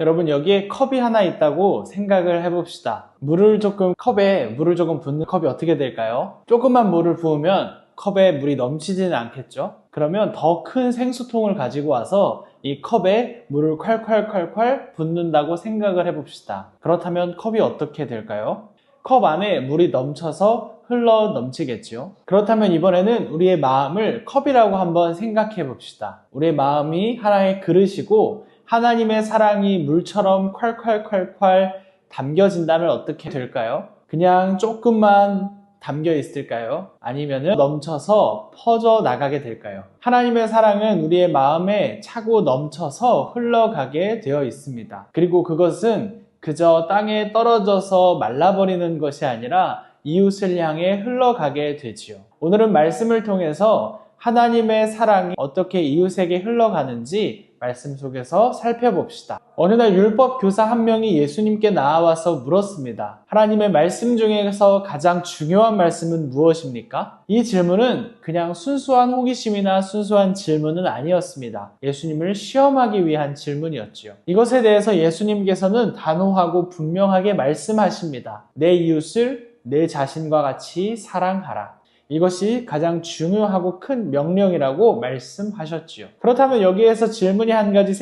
여러분, 여기에 컵이 하나 있다고 생각을 해봅시다. 컵에 물을 조금 붓는 컵이 어떻게 될까요? 조금만 물을 부으면 컵에 물이 넘치지는 않겠죠? 그러면 더 큰 생수통을 가지고 와서 이 컵에 물을 콸콸콸콸 붓는다고 생각을 해봅시다. 그렇다면 컵이 어떻게 될까요? 컵 안에 물이 넘쳐서 흘러 넘치겠죠. 그렇다면 이번에는 우리의 마음을 컵이라고 한번 생각해 봅시다. 우리의 마음이 하나의 그릇이고 하나님의 사랑이 물처럼 콸콸콸콸 담겨진다면 어떻게 될까요? 그냥 조금만 담겨 있을까요? 아니면 넘쳐서 퍼져 나가게 될까요? 하나님의 사랑은 우리의 마음에 차고 넘쳐서 흘러가게 되어 있습니다. 그리고 그것은 그저 땅에 떨어져서 말라버리는 것이 아니라 이웃을 향해 흘러가게 되지요. 오늘은 말씀을 통해서 하나님의 사랑이 어떻게 이웃에게 흘러가는지 말씀 속에서 살펴봅시다. 어느 날 율법 교사 한 명이 예수님께 나와서 물었습니다. 하나님의 말씀 중에서 가장 중요한 말씀은 무엇입니까? 이 질문은 그냥 순수한 호기심이나 순수한 질문은 아니었습니다. 예수님을 시험하기 위한 질문이었지요. 이것에 대해서 예수님께서는 단호하고 분명하게 말씀하십니다. 내 이웃을 내 자신과 같이 사랑하라. 이것이 가장 중요하고 큰 명령이라고 말씀하셨지요. 그렇다면 여기에서 질문이 한 가지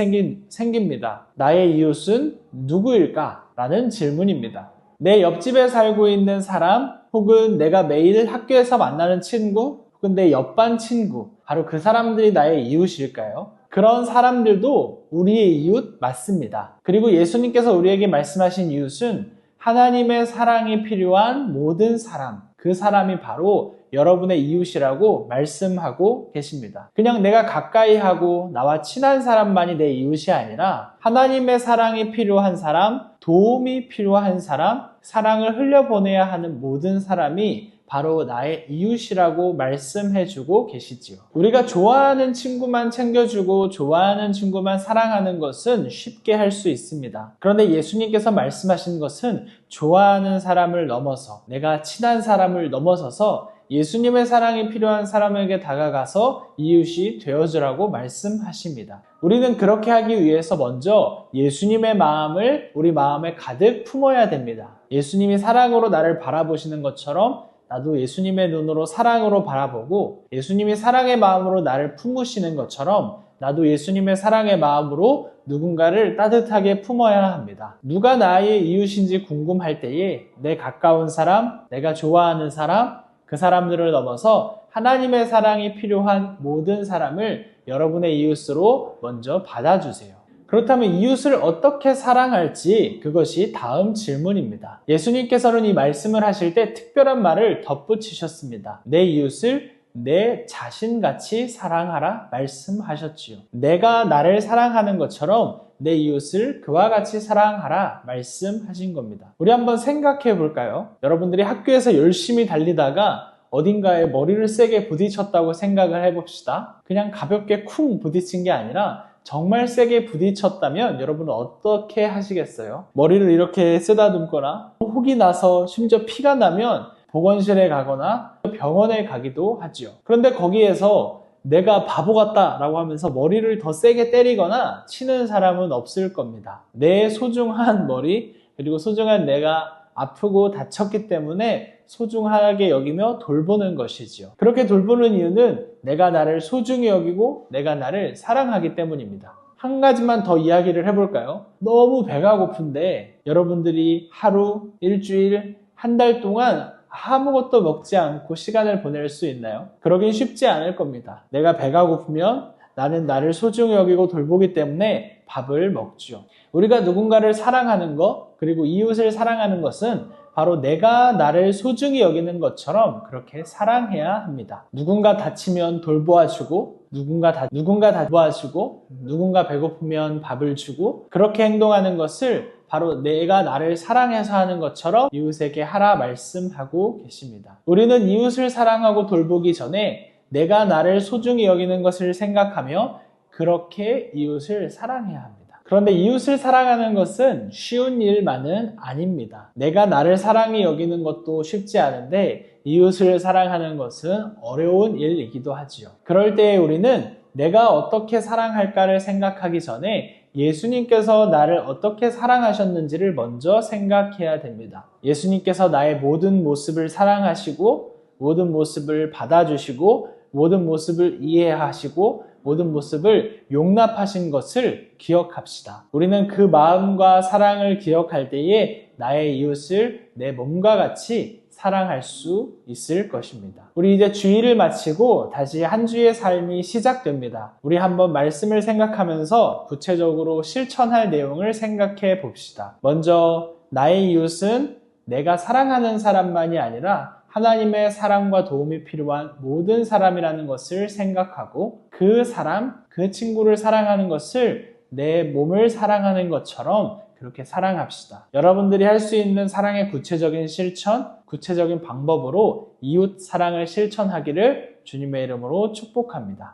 생깁니다. 나의 이웃은 누구일까? 라는 질문입니다. 내 옆집에 살고 있는 사람, 혹은 내가 매일 학교에서 만나는 친구, 혹은 내 옆반 친구, 바로 그 사람들이 나의 이웃일까요? 그런 사람들도 우리의 이웃 맞습니다. 그리고 예수님께서 우리에게 말씀하신 이웃은 하나님의 사랑이 필요한 모든 사람, 그 사람이 바로 여러분의 이웃이라고 말씀하고 계십니다. 그냥 내가 가까이 하고 나와 친한 사람만이 내 이웃이 아니라 하나님의 사랑이 필요한 사람, 도움이 필요한 사람, 사랑을 흘려보내야 하는 모든 사람이 바로 나의 이웃이라고 말씀해주고 계시지요. 우리가 좋아하는 친구만 챙겨주고 좋아하는 친구만 사랑하는 것은 쉽게 할 수 있습니다. 그런데 예수님께서 말씀하신 것은 좋아하는 사람을 넘어서, 내가 친한 사람을 넘어서서 예수님의 사랑이 필요한 사람에게 다가가서 이웃이 되어주라고 말씀하십니다. 우리는 그렇게 하기 위해서 먼저 예수님의 마음을 우리 마음에 가득 품어야 됩니다. 예수님이 사랑으로 나를 바라보시는 것처럼 나도 예수님의 눈으로 사랑으로 바라보고 예수님이 사랑의 마음으로 나를 품으시는 것처럼 나도 예수님의 사랑의 마음으로 누군가를 따뜻하게 품어야 합니다. 누가 나의 이웃인지 궁금할 때에 내 가까운 사람, 내가 좋아하는 사람, 그 사람들을 넘어서 하나님의 사랑이 필요한 모든 사람을 여러분의 이웃으로 먼저 받아주세요. 그렇다면 이웃을 어떻게 사랑할지 그것이 다음 질문입니다. 예수님께서는 이 말씀을 하실 때 특별한 말을 덧붙이셨습니다. 내 이웃을 내 자신같이 사랑하라 말씀하셨지요. 내가 나를 사랑하는 것처럼 내 이웃을 그와 같이 사랑하라 말씀하신 겁니다. 우리 한번 생각해 볼까요? 여러분들이 학교에서 열심히 달리다가 어딘가에 머리를 세게 부딪혔다고 생각을 해봅시다. 그냥 가볍게 쿵 부딪힌 게 아니라 정말 세게 부딪혔다면 여러분은 어떻게 하시겠어요? 머리를 이렇게 쓰다듬거나 혹이 나서 심지어 피가 나면 보건실에 가거나 병원에 가기도 하지요. 그런데 거기에서 내가 바보 같다 라고 하면서 머리를 더 세게 때리거나 치는 사람은 없을 겁니다. 내 소중한 머리, 그리고 소중한 내가 아프고 다쳤기 때문에 소중하게 여기며 돌보는 것이지요. 그렇게 돌보는 이유는 내가 나를 소중히 여기고 내가 나를 사랑하기 때문입니다. 한 가지만 더 이야기를 해볼까요? 너무 배가 고픈데 여러분들이 하루, 일주일, 한 달 동안 아무것도 먹지 않고 시간을 보낼 수 있나요? 그러긴 쉽지 않을 겁니다. 내가 배가 고프면 나는 나를 소중히 여기고 돌보기 때문에 밥을 먹죠. 우리가 누군가를 사랑하는 것, 그리고 이웃을 사랑하는 것은 바로 내가 나를 소중히 여기는 것처럼 그렇게 사랑해야 합니다. 누군가 다치면 돌보아주고, 누군가 도와주고, 누군가 배고프면 밥을 주고, 그렇게 행동하는 것을 바로 내가 나를 사랑해서 하는 것처럼 이웃에게 하라 말씀하고 계십니다. 우리는 이웃을 사랑하고 돌보기 전에 내가 나를 소중히 여기는 것을 생각하며 그렇게 이웃을 사랑해야 합니다. 그런데 이웃을 사랑하는 것은 쉬운 일만은 아닙니다. 내가 나를 사랑히 여기는 것도 쉽지 않은데 이웃을 사랑하는 것은 어려운 일이기도 하지요. 그럴 때 우리는 내가 어떻게 사랑할까를 생각하기 전에 예수님께서 나를 어떻게 사랑하셨는지를 먼저 생각해야 됩니다. 예수님께서 나의 모든 모습을 사랑하시고 모든 모습을 받아주시고 모든 모습을 이해하시고 모든 모습을 용납하신 것을 기억합시다. 우리는 그 마음과 사랑을 기억할 때에 나의 이웃을 내 몸과 같이 사랑할 수 있을 것입니다. 우리 이제 주일을 마치고 다시 한 주의 삶이 시작됩니다. 우리 한번 말씀을 생각하면서 구체적으로 실천할 내용을 생각해 봅시다. 먼저 나의 이웃은 내가 사랑하는 사람만이 아니라 하나님의 사랑과 도움이 필요한 모든 사람이라는 것을 생각하고 그 사람, 그 친구를 사랑하는 것을 내 몸을 사랑하는 것처럼 그렇게 사랑합시다. 여러분들이 할 수 있는 사랑의 구체적인 실천, 구체적인 방법으로 이웃 사랑을 실천하기를 주님의 이름으로 축복합니다.